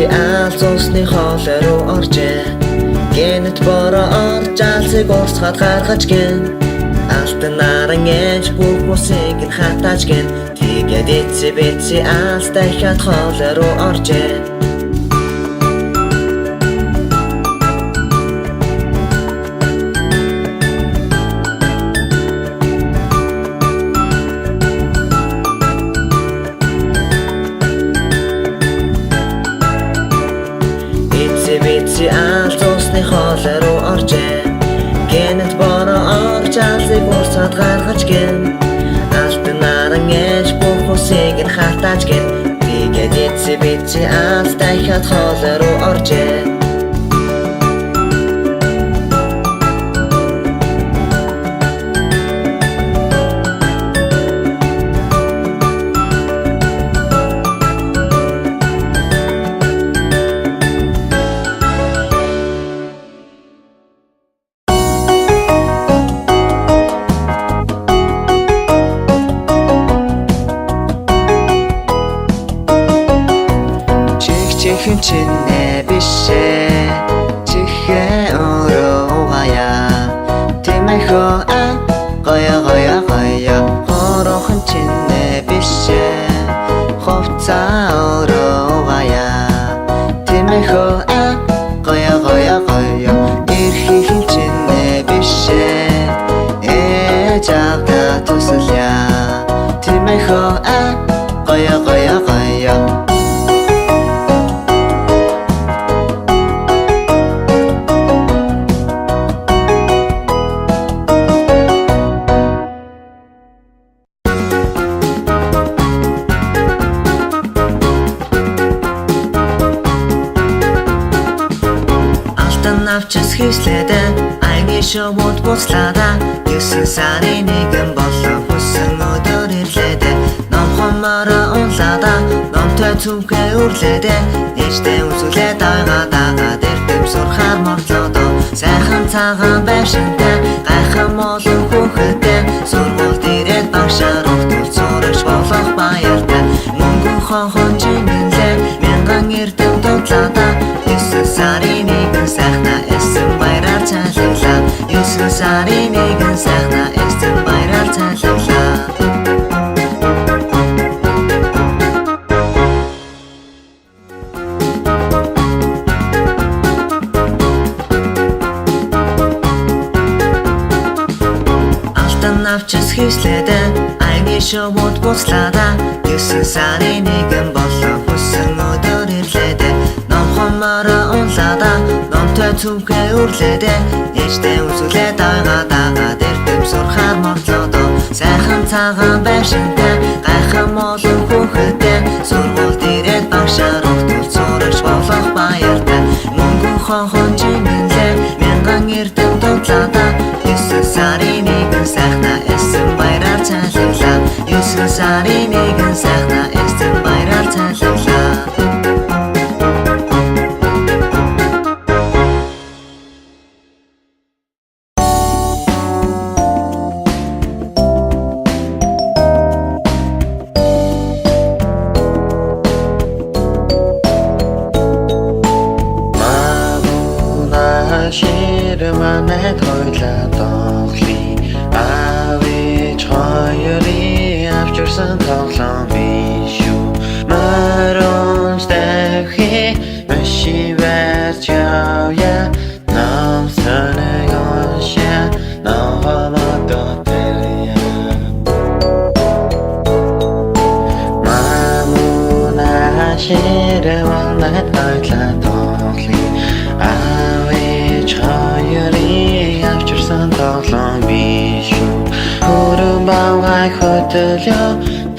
бити алз усны хоолой руу оржээ. Гэнэт бороо орж алсыг уурсгаад гаргаж гэн. Алтан наран ээж бүх бусыг нь хатааж гэн. Тэгээд эцсэ битси алз дахиад хоолой руу оржээ. Битси алз усны хоолой руу оржээ. Гэнэт бороо орж алсыг уурсгаад гаргаж гэн. Алтан наран ээж бүх бусыг нь хатааж гэн. Тэгээд эцсэ битси алз дахиад хоолой руу оржээ. Чихэн чинээ бишээ чихээ өрөөгая тэмэхөө гоёо гоёо гоёо хорохон чинээ бишээ хувцаа өрөөгая тэмэхөө гоёо гоёо гоёо эрхийн чинээ бишээ ээжаага тусалъя тэмэхөө гоёо гоёо гоёо. Навчас хийслээдэ аяны шоуд буцлаада 9 сарын 1 болон хүссэн өдөр ирлээдэ номхоморо унлаада номтой цүнхээ үрлээдэ ээжтэй үзүүлээд аагаад эрдэм сурхаар морлоодо сайхан цагаан байшинтай гайхан олон хүүхэдтэй сургуульд ирээд багшаар өгтөл зурж болох баяртай мөнгөн хонхон жимэлээ мянган эрдэм дуудлаада 9 сарын 1 сайхна эсэн баяраар цайлуулаа 9 сарын 1 сайхна эсэн баяраар цайлуулаа. Алтан навчас хийслээдэ аяны шоуд буцлаада 9 сарын 1 болон хүссэн өдөр ирлээдэ номхоморо унлаада номтой цүнхээ үрлээдэ ээжтэй үзүүлээд аагаад эрдэм сурхаар морлоодо сайхан цагаан байшинтай гайхан олон хүүхэдтэй сургуульд ирээд багшаар өгтөл зурж болох баяртай мөнгөн хонхон жимэлээ мянган эрдэм дуудлаада 9 сарын 1 сайхна эсэн баяраар цайлуулаа 9 сарын 1 сайхна эсэн баяраар цайлуулаа. Ширманэт хойлоо тоглоё аавч хоёрын авчирсан тоглоом биш үү марунч дахи машин барьж явъя нам соныг уншаа номхоморо тэрья мамуна ширманэт хойлоо тоглоё аавч хоёрын авчирсан тоглоом биш үү хөрөн бавгай хөтөлөө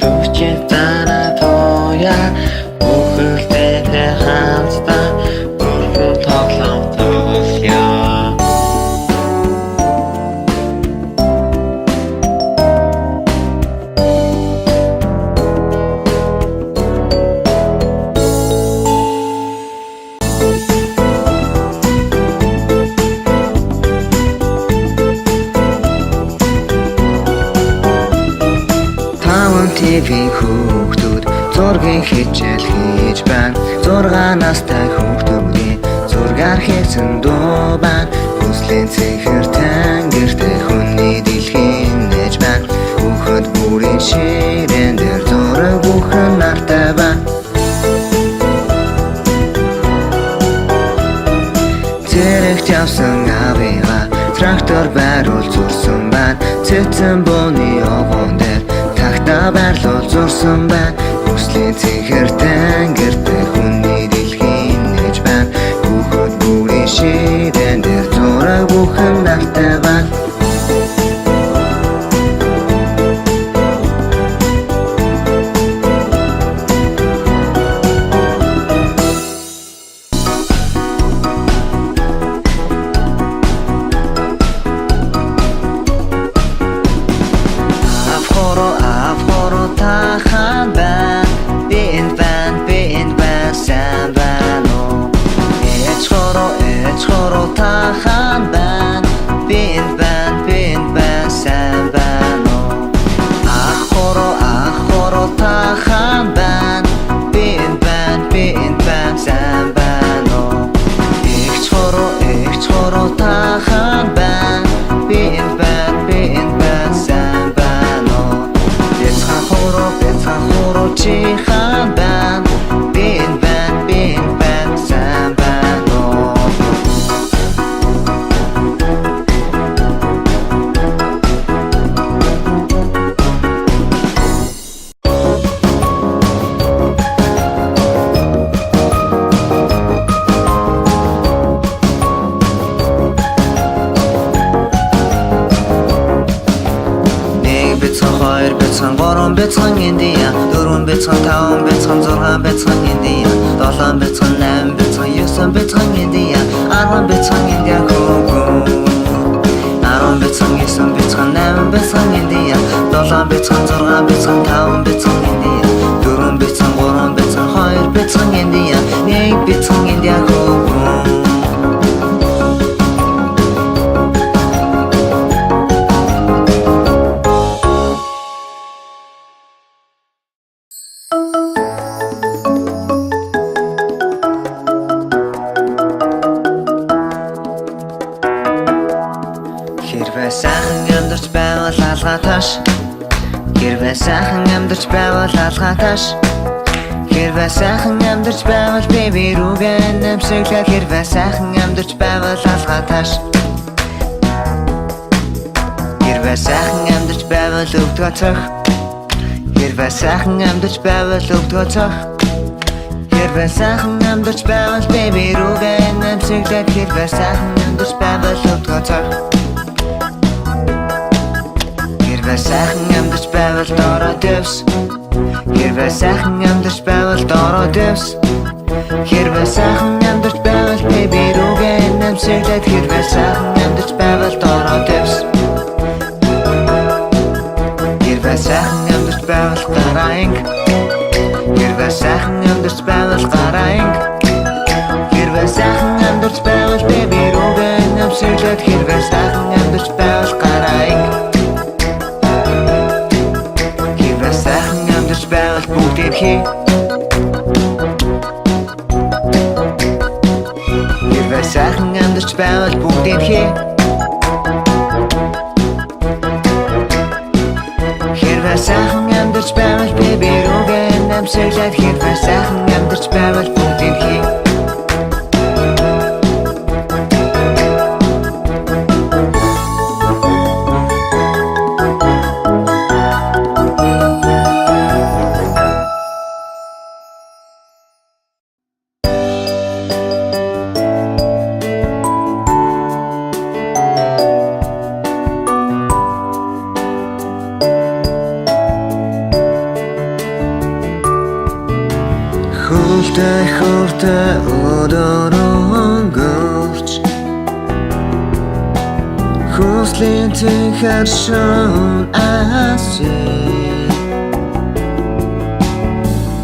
төвчээ цана тоя бүхэлдээ хамтдаа бүрэн тоглоом тоглоё. TV хүүхдүүд зургийн хичээл хийж байна 6 настай хүүхдүүдийн зургаар хийсэн дуу байна хүслийн цэнхэр тэнгэртэй хүний дэлхийн нээж байна хүүхэд бүрийн ширээн дээр зураг бүхэн нартай байна Зэрэгт явсан авига трактор байруул зурсан байна цэцэн бууны овон дээр тагта байрлуул зурсан байна хүслийн цэнхэр тэнгэртэй хүний дэлхийн нээж байна хүүхэд бүрийн ширээн дээр зураг бүхэн нартай байна тахан байна би энд байна сайн байна уу ээж хороо тахан байна би энд байна сайн байна уу ах хороо тахан байна би энд байна сайн байна уу ээж хороо тахан байна би энд байна сайн байна уу Хoro чихан бан bin ban сайн байна уу Хоёр бяцхан гурван бяцхан индия дөрвөн бяцхан таван бяцхан зургаан бяцхан индия долоон бяцхан найм бяцхан ёсон бяцхан индия арван бяцхан индия хөө 10 бяцхан ёсон бяцхан найм бяцхан индия долоон бяцхан зургаан бяцхан таван бяцхан индия дөрвөн бяцхан гурван бяцхан хоёр бяцхан индия нэг бяцхан индия хөө Хэрвээ сайхан амьдарч байвал алгаа тааш Хэрвээ сайхан амьдарч байвал алгаа тааш Хэрвээ сайхан амьдарч байвал baby рүүгээ нэмсэглээ Хэрвээ сайхан амьдарч байвал алгаа тааш Хэрвээ сайхан амьдарч байвал өвдгөө цох Хэрвээ сайхан амьдарч байвал өвдгөө цох Хэрвээ сайхан амьдарч байвал baby рүүгээ нэмсэглээ Хэрвээ сайхан амьдарч байвал өвдгөө цох Хэрвээ сайхан амьдарч байвал доороо дэвс Хэрвээ сайхан амьдарч байвал доороо дэвс Хэрвээ сайхан амьдарч байвал baby рүүгээ нэмсэглээд Хэрвээ сайхан амьдарч байвал доороо дэвс Хэрвээ сайхан амьдарч байвал гараанг Хэрвээ сайхан амьдарч байвал гараанг Хэрвээ сайхан амьдарч байвал baby рүүгээ нэмсэглээд Хэрвээ сайхан амьдарч байвал гараанг Байвал бүгдийг хий Хэрвээ сайхан амьдарч байвал бүгдийг хий Хэрвээ сайхан амьдарч байвал baby рүүгээ нэмсэглээд Хэрвээ сайхан амьдарч байвал бүгдийг хий Хүртэ өдөрөн гөрч Хүслийн цэнхэр шон аси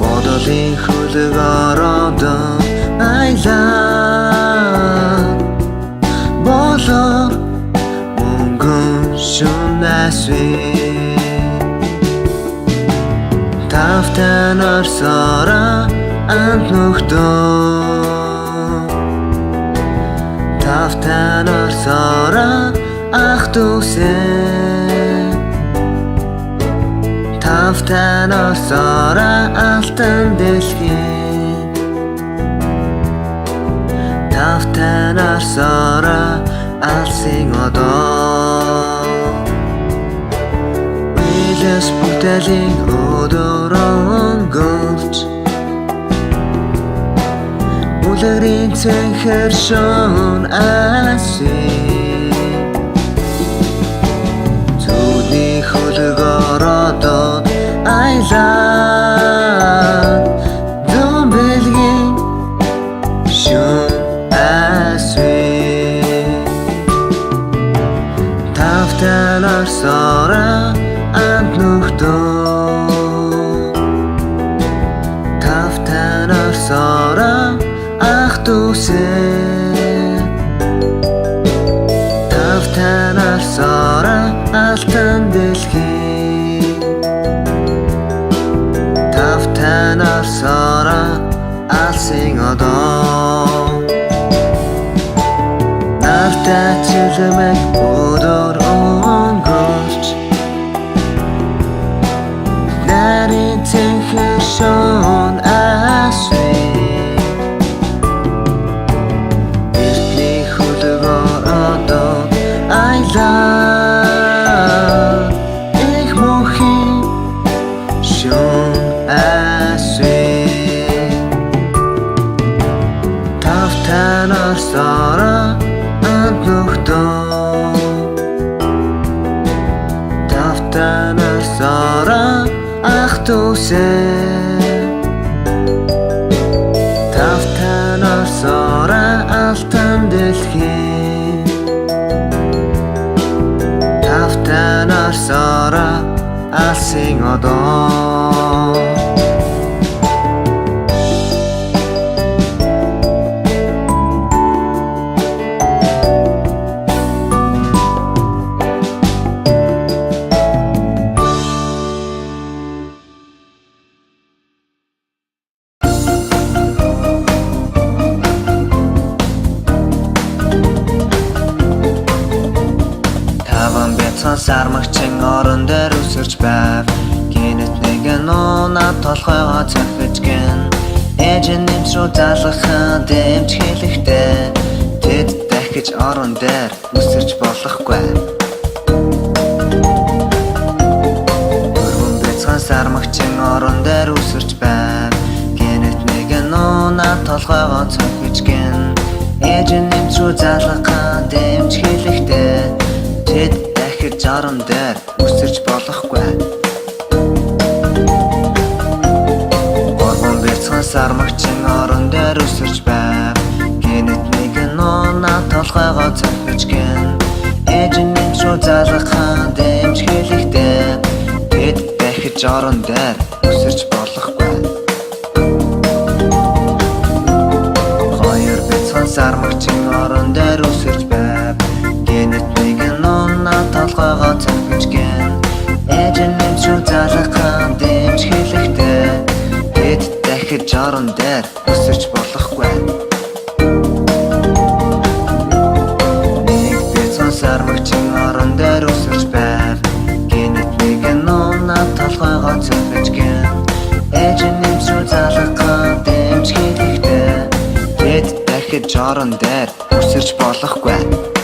Бодолын хөлөг ородон айлаа Болор мөнгөн шон аси Та Тавтай орсороо амт нөхдөө Тавтай орсороо ах дүүсээ Тавтай орсороо алтан дэлхий Тавтай орсороо алсын одоо Үйлэс бүтээлийн өдөр өнгөрч Үлгэрийн цэнхэр шон асий Зүудний хөлгөрөдөө айлаад Зүүн бэлгийн шон асий Тавтай орсороо амт нөхдөө Тавтай орсороо ах дүүсээ Тавтай орсороо алтан дэлхий Тавтай орсороо алсын одоо Нартай чилмэг өдөр өнгөрч Нарийн цэнхэр шон асүй Эртний хөлгөрөдөө айлаа Их мөнхийн шон асүй Тавтай орсороо амт нөхдөө Тавтай орсороо ах дүүсээ Тавтай орсороо алтан дэлхий Тавтай орсороо алсын одоо Сармагчин орон дээр үсэрч байв Гинэт нэгэн унаа толгойгоо цохиж гэн Ээжэн нэмс рүү залгахаа дэмж хэлэхдээ Тэд дахиж орон дээр үсэрч болохгүй Өргөн бяцхан сармагчин орон дээр үсэрч байв Гинэт нэгэн унаа толгойгоо цохиж гэн Ээжэн нэмс рүү залгахаа дэмж хэлэхдээ Тэд дахиж орон дээр үсэрч болохгүй Оргон бяцхан сармагчин орон дээр үсэрч байв Гинэт нэгэн унаа толгойгоо цохиж гэн Ээжэн нэмс рүү залгахаа дэмж хэлэхдээ Тэд дахиж орон дээр үсэрч болохгүй Хоёр бяцхан сармагчин орон дээр үсэрч байв Гинэт нэгэн унаа толгойгоо цохиж гэн Ээжэн нэмс рүү залгахаа дэмж хэлэхдээ Тэд дахиж орон дээр үсэрч болохгүй Нэг бяцхан сармагчин орон дээр үсэрч байв Гинэт нэгэн унаа толгойгоо цохиж гэн Ээжэн нэмс рүү залгахаа дэмж хэлэхдээ Тэд дахиж орон дээр үсэрч болохгүй